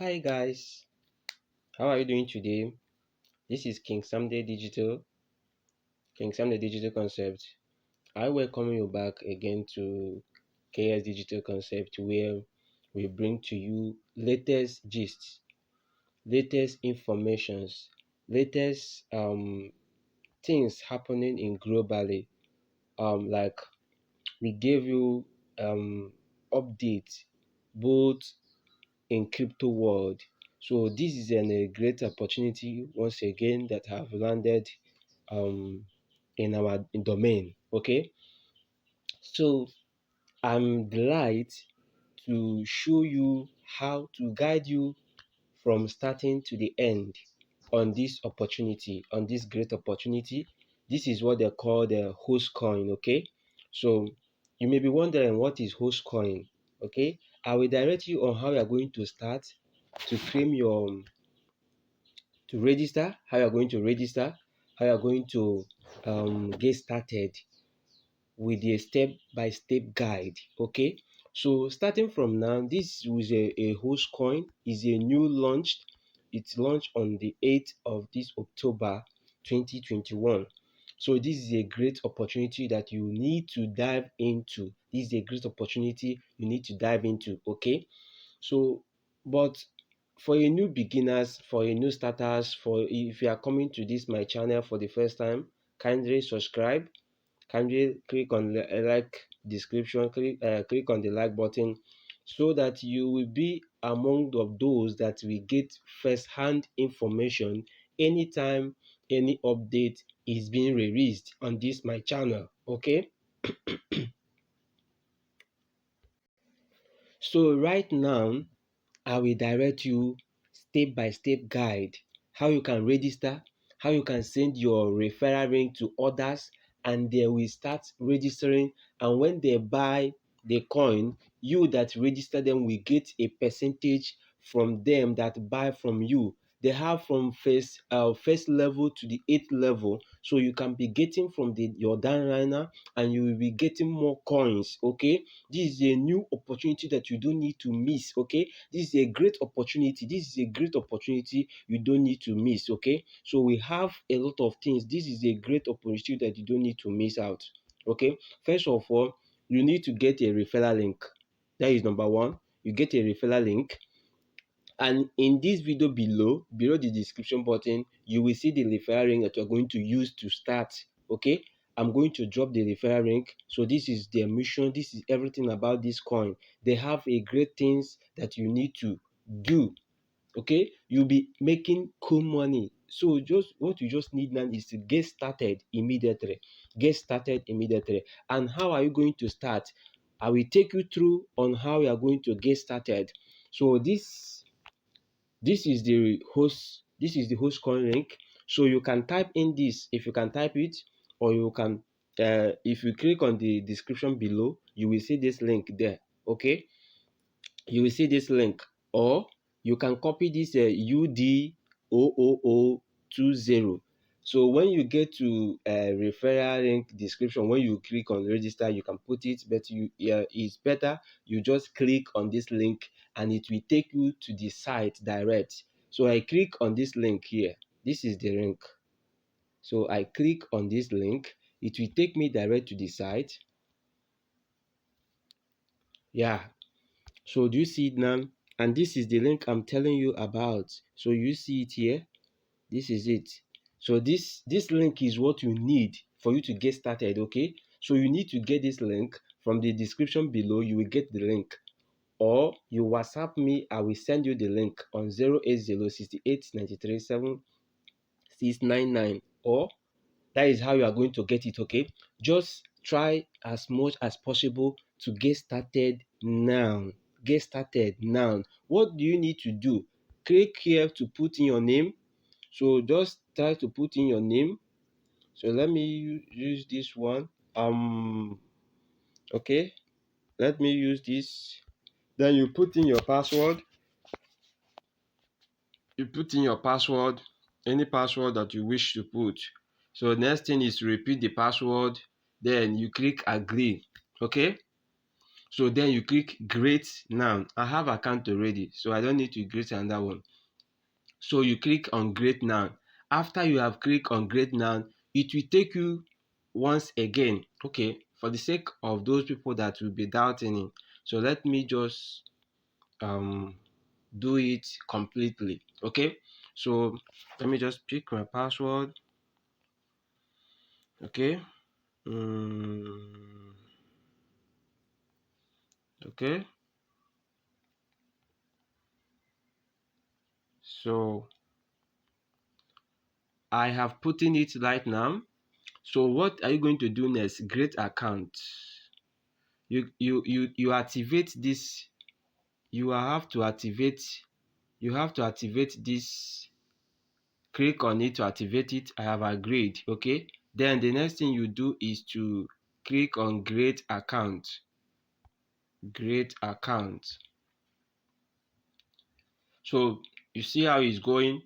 Hi guys, how are you doing today? This is King Samde Digital Concept. I welcome you back again to KS Digital Concept, where we bring to you latest gists, latest informations, latest things happening in globally. Like we gave you updates both in crypto world. So this is a great opportunity once again that have landed um, in our domain. Okay, so I'm delighted to show you how to guide you from starting to the end on this opportunity, on this great opportunity. This is what they call the host coin. Okay, so you may be wondering what is host coin. Okay, I will direct you on how you are going to start to claim your to register, how you're going to register, how you're going to get started with a step-by-step guide. Okay, so starting from now, this was a host coin, is a new launched. It's launched on the 8th of this October 2021. So this is a great opportunity that you need to dive into. This is a great opportunity you need to dive into. Okay, so, but for a new beginners, for a new starters, for if you are coming to this my channel for the first time, kindly subscribe, kindly click on the like description, click on the like button, so that you will be among of those that will get first-hand information anytime any update is being released on this my channel. Okay, so right now I will direct you step by step guide how you can register, how you can send your referral link to others, and they will start registering. And when they buy the coin, you that register them will get a percentage from them that buy from you. They have from first level to the eighth level, so you can be getting from your downliner and you will be getting more coins. Okay, this is a new opportunity that you don't need to miss. Okay, this is a great opportunity. This is a great opportunity you don't need to miss. Okay, so we have a lot of things. This is a great opportunity that you don't need to miss out. Okay, first of all, you need to get a referral link. That is number one. You get a referral link, and in this video below the description button, you will see the referral link that you're going to use to start. Okay, I'm going to drop the referral link. So this is their mission, this is everything about this coin. They have a great things that you need to do. Okay, you'll be making cool money. So just what you just need now is to get started immediately. Get started immediately. And how are you going to start? I will take you through on how you are going to get started. So this is the host coin link. So you can type in this if you can type it, or you can if you click on the description below, you will see this link there. Okay, you will see this link, or you can copy this UDOOO20. So when you get to referral link description, when you click on register, you can put it, but it's better you just click on this link and it will take you to the site direct. So I click on this link here. This is the link. So I click on this link, it will take me direct to the site. Yeah, so do you see it now? And this is the link I'm telling you about. So you see it here. This is it. So this link is what you need for you to get started. Okay, so you need to get this link from the description below. You will get the link, or you WhatsApp me. I will send you the link on 08068937699, or that is how you are going to get it. Okay, just try as much as possible to get started now. Get started now. What do you need to do? Click here to put in your name. So just try to put in your name. So let me use this one. Okay, let me use this. Then you put in your password. You put in your password, any password that you wish to put. So next thing is to repeat the password, then you click agree. Okay, So then you click create now. I have account already, so I don't need to create another one. So you click on create now. After you have clicked on create now, it will take you once again. Okay, for the sake of those people that will be doubting it, so let me just do it completely. Okay, so let me just pick my password. Okay. Okay, so I have put in it right now. So what are you going to do next? Create account. You activate this. You have to activate. You have to activate this. Click on it to activate it. I have agreed. Okay, then the next thing you do is to click on create account. Create account. So you see how it's going.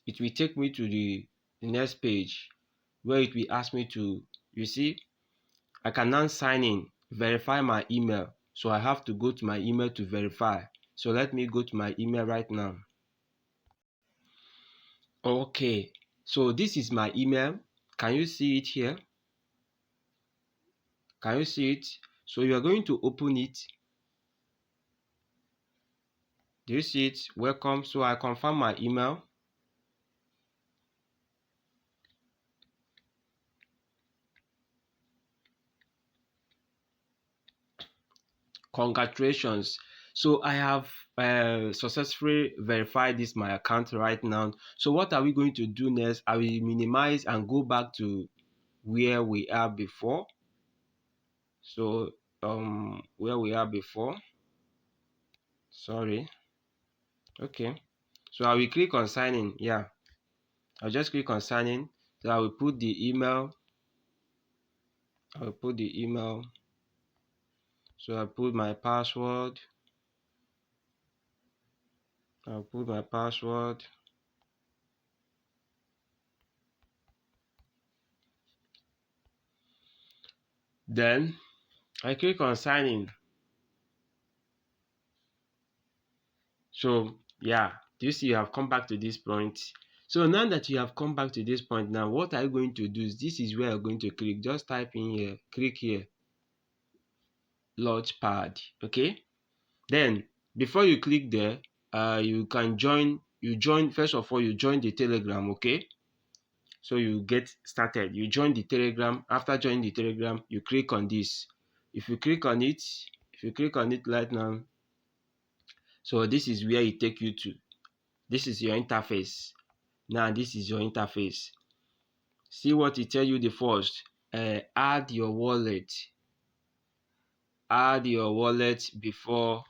It will take me to the next page where it will ask me to, you see, I can now sign in, verify my email. So I have to go to my email to verify. So let me go to my email right now. Okay, so this is my email. Can you see it here? Can you see it? So you are going to open it. Do you see it? Welcome. So I confirm my email. Congratulations. So I have successfully verified this my account right now. So what are we going to do next? I will minimize and go back to where we are before. So where we are before. Sorry. Okay. So I will click on sign in. Yeah. I'll just click on sign in. So I will put the email. I will put the email. So I put my password. I'll put my password. Then I click on sign in. So yeah, do you see you have come back to this point? So now that you have come back to this point, now what are you going to do? This is where you're going to click. Just type in here, click here, Launchpad. Okay. Then before you click there, you can join. You join first of all. You join the Telegram. Okay. So you get started. You join the Telegram. After joining the Telegram, you click on this. If you click on it, right now, so this is where it take you to. This is your interface. Now this is your interface. See what it tell you the first. Add your wallet. Add your wallet before.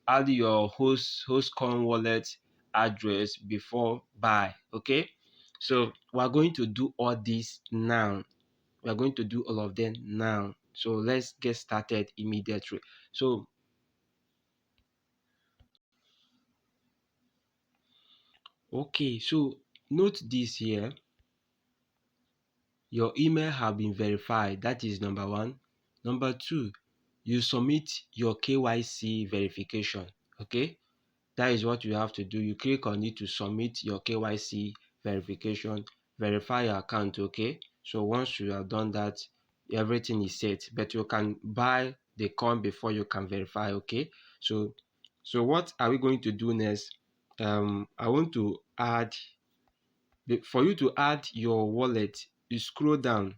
Add your hostcoin wallet address before buy. Okay. So we are going to do all this now. We are going to do all of them now. So let's get started immediately. So okay. So note this here. Your email have been verified. That is number one. Number two, you submit your KYC verification. Okay, that is what you have to do. You click on it to submit your KYC verification, verify your account. Okay, so once you have done that, everything is set. But you can buy the coin before you can verify. Okay, so what are we going to do next? I want to add for you to add your wallet. You scroll down.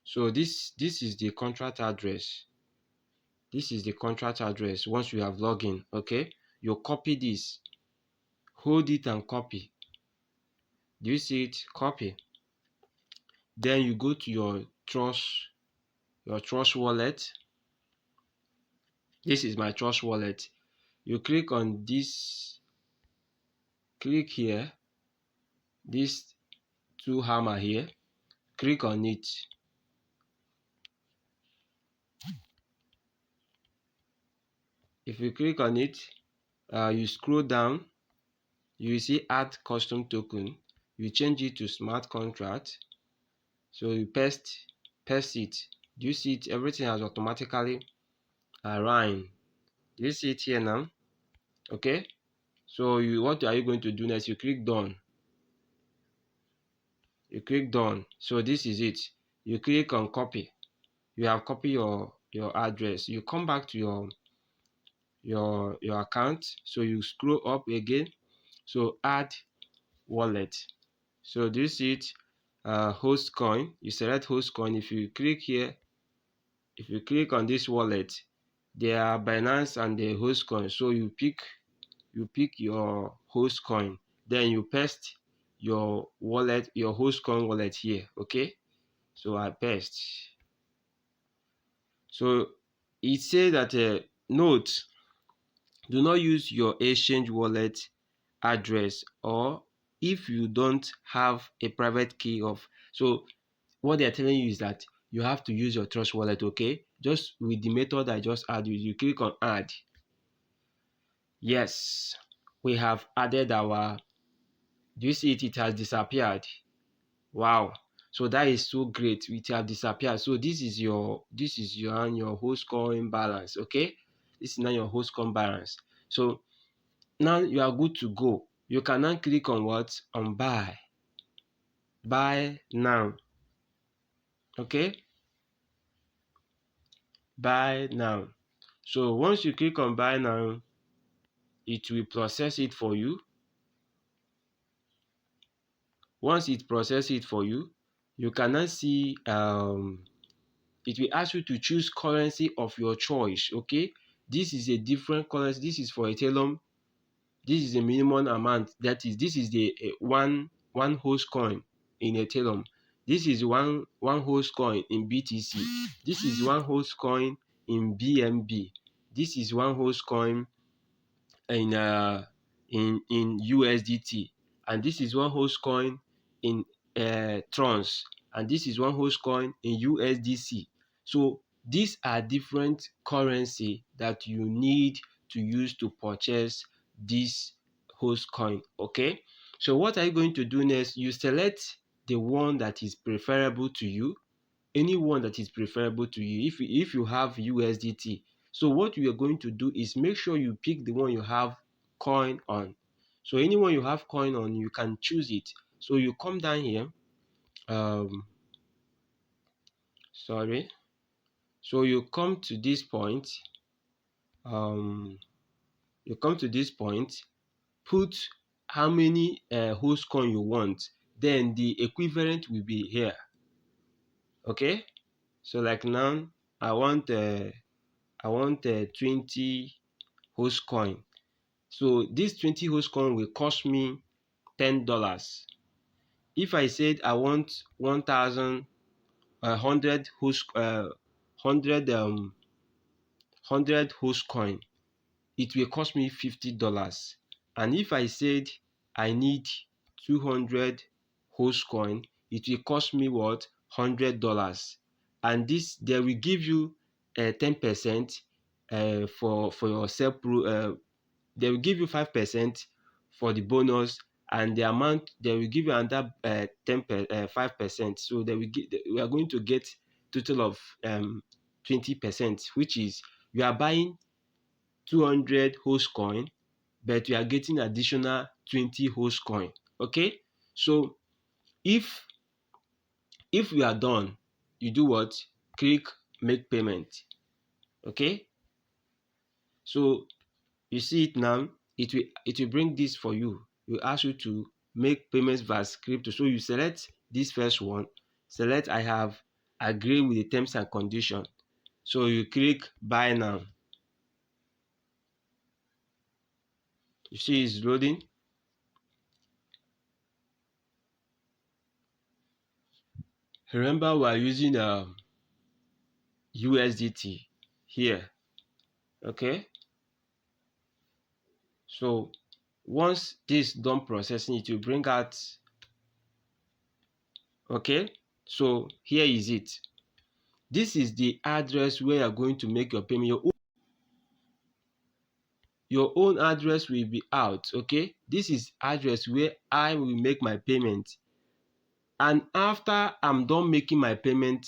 So this is the contract address. This is the contract address. Once you have logged in, okay, you copy this, hold it and copy. Do you see it? Copy. Then you go to your Trust wallet. This is my Trust wallet. You click on this, click here, this two hammer here, click on it. If you click on it, you scroll down, you see add custom token. You change it to smart contract. So you paste it. Do you see it? Everything has automatically Ryan. Do you see it here now? Okay. So what are you going to do next? You click done. You click done. So this is it. You click on copy. You have copied your address. You come back to your account. So you scroll up again. So add wallet. So do you see it? Host coin. You select host coin. If you click here, if you click on this wallet, there are Binance and the host coin. So you pick your host coin, then you paste your wallet, your host coin wallet here. Okay, so I paste. So it says that note, do not use your exchange wallet address, or if you don't have a private key of. So what they're telling you is that you have to use your trust wallet. Okay, just with the method I just add, you click on add. Yes, we have added our. Do you see it? It has disappeared. Wow. So that is so great. It have disappeared. So this is your host coin balance. Okay, this is now your host coin balance. So now you are good to go. You can now click on what? On buy. Buy now. Okay, buy now. So once you click on buy now, it will process it for you. Once it processes it for you, you can now see it will ask you to choose currency of your choice. Okay, this is a different currency. This is for Ethereum. This is the minimum amount. That is, this is the one host coin in Ethereum. This is one host coin in BTC. This is one host coin in BNB. This is one host coin in USDT, and this is one host coin in Trons, and this is one host coin in USDC. So these are different currency that you need to use to purchase this host coin. Okay, so what are you going to do next? You select the one that is preferable to you, anyone that is preferable to you. If you have USDT, so what you are going to do is make sure you pick the one you have coin on. So anyone you have coin on, you can choose it. So you come down here, um sorry, so you come to this point, um you come to this point, put how many host coin you want, then the equivalent will be here. Okay, so like now I want 20 host coin. So this 20 host coin will cost me $10. If I said I want 1,000 100 host 100 host coin, it will cost me $50. And if I said I need 200 host coin, it will cost me what? $100. And this, they will give you 10% for your self they will give you 5% for the bonus, and the amount they will give you another 5%. So we are going to get total of 20%, which is you are buying 200 host coin, but you are getting additional 20 host coin. Okay, so if we are done, you do what? Click make payment. Okay, so you see it now. It will bring this for you. It will ask you to make payments via crypto. So you select this first one. Select I have agreed with the terms and conditions. So you click buy now. You see it's loading. Remember we are using USDT here. Okay. So once this done processing, it will bring out. Okay. So here is it. This is the address where you are going to make your payment. Your own address will be out. Okay, this is address where I will make my payment, and after I'm done making my payment,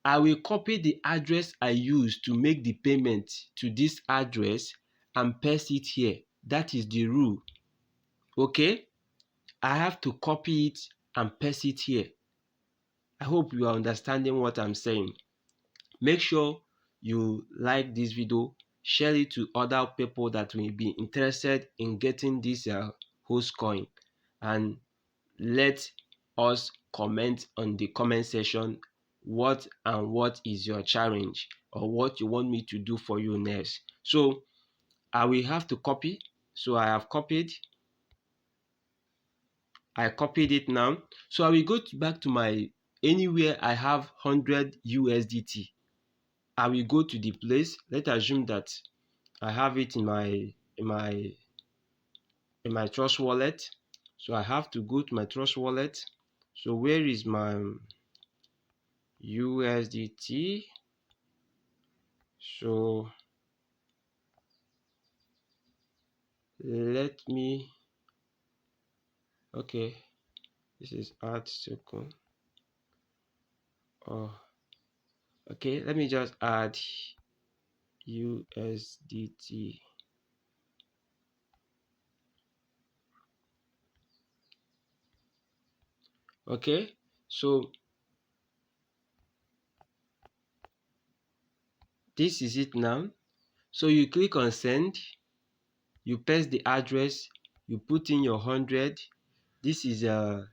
I will copy the address I used to make the payment to this address and paste it here. That is the rule. Okay? I have to copy it and paste it here. I hope you are understanding what I'm saying. Make sure you like this video, share it to other people that will be interested in getting this host coin, and let us comment on the comment section what is your challenge or what you want me to do for you next. So I will have to copy. So I have copied. I copied it now. So I will go back to my anywhere I have 100 USDT. I will go to the place. Let's assume that I have it in my Trust Wallet. So I have to go to my Trust Wallet. So where is my USDT? So let me, okay, this is add token. Oh, okay, let me just add USDT. Okay, so this is it now. So you click on send, you paste the address, you put in your 100. This is a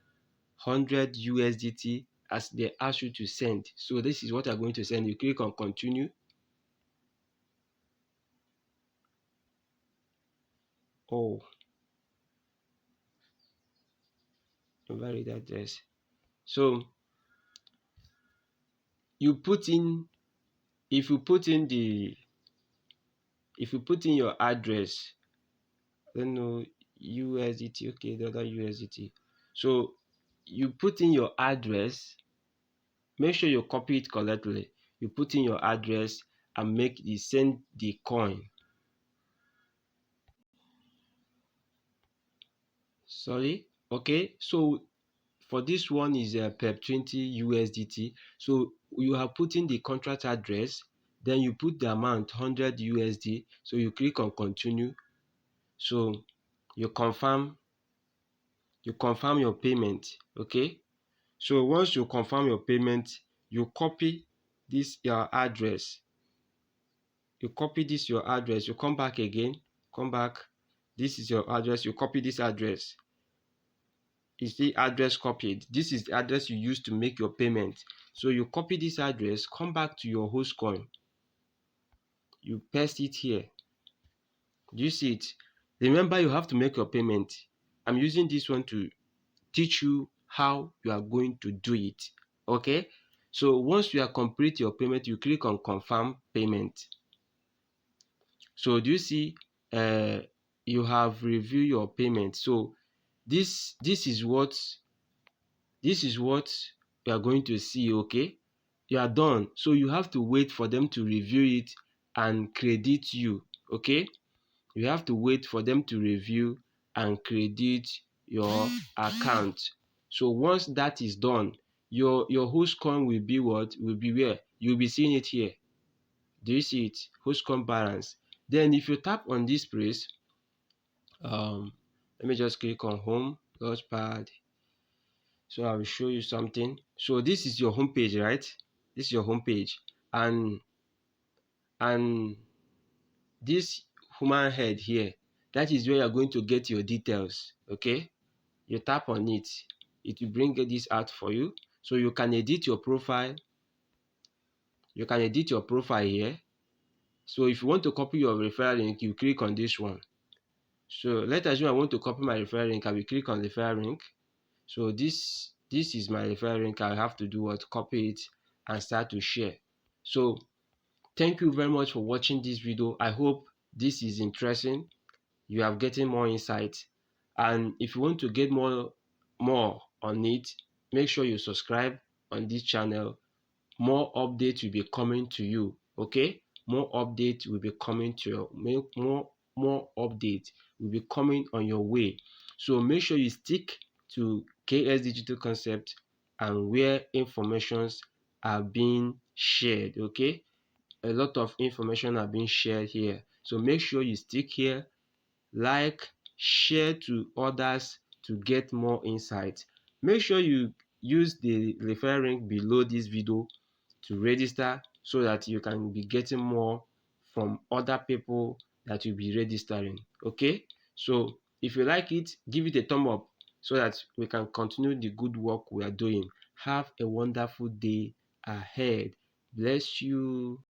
100 USDT as they ask you to send. So this is what I'm going to send. You click on continue. Oh, valid address. So you put in, if you put in your address, I don't know, USDT, okay, the other USDT. So you put in your address, make sure you copy it correctly. You put in your address and send the coin. Sorry, okay. So for this one is PEP 20 USDT. So you have put in the contract address, then you put the amount 100 USD. So you click on continue. So you confirm your payment. Okay. So once you confirm your payment, you copy this your address. You copy this your address. You come back again. Come back. This is your address. You copy this address. Is the address copied? This is the address you use to make your payment. So you copy this address, come back to your host coin, you paste it here. Do you see it? Remember, you have to make your payment. I'm using this one to teach you how you are going to do it. Okay, so once you are complete your payment, you click on confirm payment. So do you see you have reviewed your payment? So this is what you are going to see. Okay, you are done. So you have to wait for them to review it and credit you. Okay, you have to wait for them to review and credit your account. So once that is done, your host coin will be what? Will be where? You'll be seeing it here. Do you see it? Host coin balance. Then if you tap on this place, let me just click on home, launchpad. So I will show you something. So this is your home page, right? This is your home page, and this human head here, that is where you're going to get your details. Okay, you tap on it, it will bring this out for you. So you can edit your profile. You can edit your profile here. So if you want to copy your referral link, you click on this one. So let's assume I want to copy my referral link. I will click on referral link. So this is my referral link. I have to do what? Copy it and start to share. So thank you very much for watching this video. I hope this is interesting. You are getting more insight, and if you want to get more on it, make sure you subscribe on this channel. More updates will be coming to you. Okay, more updates will be coming to you. More updates will be coming on your way. So make sure you stick to KS Digital Concept and where informations are being shared. Okay, a lot of information are being shared here, so make sure you stick here, like, share to others to get more insight. Make sure you use the referral link below this video to register so that you can be getting more from other people that will be registering. Okay, so if you like it, give it a thumb up so that we can continue the good work we are doing. Have a wonderful day ahead. Bless you.